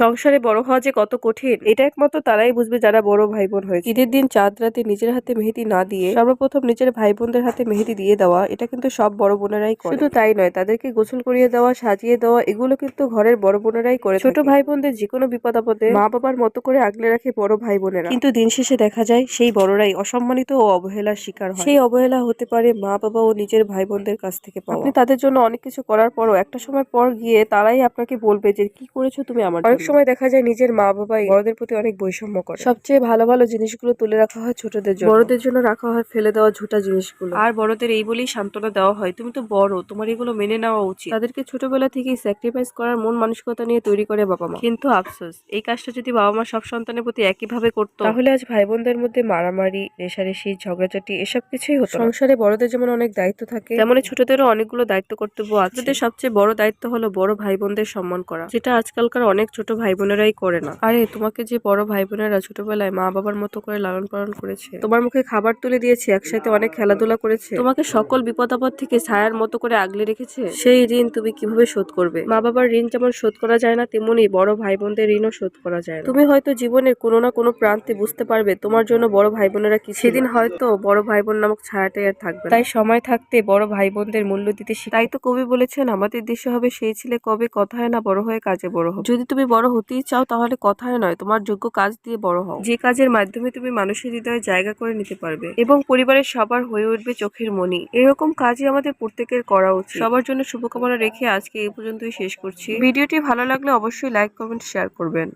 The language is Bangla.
সংসারে বড় হওয়া যে কত কঠিন এটা একমাত্র তারাই বুঝবে যারা বড় ভাই বোন হয়েছে। ঈদের দিন চাঁদ রাতে নিজের হাতে মেহেদি না দিয়ে সর্বপ্রথম নিজের ভাই বোনদের হাতে মেহেদি দিয়ে দেওয়া, এটা কিন্তু সব বড় বোনেরাই করে। শুধু তাই নয়, তাদেরকে গোসল করিয়ে দেওয়া, সাজিয়ে দেওয়া, এগুলো কিন্তু ঘরের বড় বোনেরাই করে। ছোট ভাই বোনদের যে কোনো বিপদ আপদে মা বাবার মতো করে আগলে রাখে বড় ভাই বোনেরা। কিন্তু দিন শেষে দেখা যায় সেই বড়রাই অসম্মানিত ও অবহেলার শিকার হয়। সেই অবহেলা হতে পারে মা বাবা ও নিজের ভাই বোনদের কাছ থেকে পাওয়া। আপনি তাদের জন্য অনেক কিছু করার পরও একটা সময় পর গিয়ে তারাই আপনাকে বলবে যে কি করেছো তুমি আমার জন্য। অনেক সময় দেখা যায় নিজের মা বাবাই বড়দের প্রতি অনেক বৈষম্য করে। সবচেয়ে ভালো ভালো জিনিসগুলো তুলে রাখা হয় ছোটদের জন্য, বড়দের জন্য রাখা হয় ফেলে দেওয়া ঝুটা জিনিসগুলো। আর বড়দের এই বলেই সান্ত্বনা দেওয়া হয়, তুমি তো বড়, তোমার এগুলো মেনে নেওয়া উচিত। তাদেরকে ছোটবেলা থেকেই স্যাক্রিফাইস করার মন মানসিকতা নিয়ে তৈরি করে বাবা মা। কিন্তু আফসোস, এই কাজটা যদি বাবা মা সব সন্তানের প্রতি একইভাবে করতো তাহলে আজ ভাই বোনদের মধ্যে মারামারি, রেষারেষি, ঝগড়াঝাটি এসব কিছুই হতো না। সংসারে বড়দের যেমন অনেক দায়িত্ব থাকে, তেমনি ছোটদেরও অনেকগুলো দায়িত্ব কর্তব্য আছে। ছোটদের সবচেয়ে বড় দায়িত্ব হলো বড় ভাই বোনদের সম্মান করা, যেটা আজকালকার অনেক ছোট ভাই বোনেরাই করে না। আরে তোমাকে যে বড় ভাই বোনেরা ছোটবেলায় মা বাবার মতো করে লালন পালন করেছে, তোমার মুখে খাবার তুলে দিয়েছে, একসাথে অনেক খেলাধুলা করেছে, তোমাকে সকল বিপদ আপদ থেকে ছায়ার মতো করে আগলে রেখেছে, সেই ঋণ তুমি কিভাবে শোধ করবে? মা বাবার ঋণ যেমন শোধ করা যায় না, তেমনি বড় ভাই বোনদের ঋণও শোধ করা যায় না। তুমি হয়তো জীবনের কোনো না কোনো প্রান্তে বুঝতে পারবে তোমার জন্য বড় ভাই বোনেরা কি, সেদিন হয়তো বড় ভাই বোন নামক ছায়াটাই আর থাকবে না। তাই সময় থাকতে বড় ভাই বোনদের মূল্য দিতে শিখো। তাই তো কবি বলেছেন, আমাদের দেশে হবে সেই ছেলে কবে কথায় না বড় হয়ে কাজে বড় হবে। যদি তুমি বড় হতেই চাও তাহলে কথায় নয়, তোমার যোগ্য কাজ দিয়ে বড় হও, যে কাজের মাধ্যমে তুমি মানুষের হৃদয়ে জায়গা করে নিতে পারবে এবং পরিবারের সবার হয়ে উঠবে চোখের মনি। এরকম কাজই আমাদের প্রত্যেকের করা উচিত। সবার জন্য শুভকামনা রেখে আজকে এই পর্যন্তই শেষ করছি। ভিডিওটি ভালো লাগলে অবশ্যই লাইক, কমেন্ট, শেয়ার করবেন।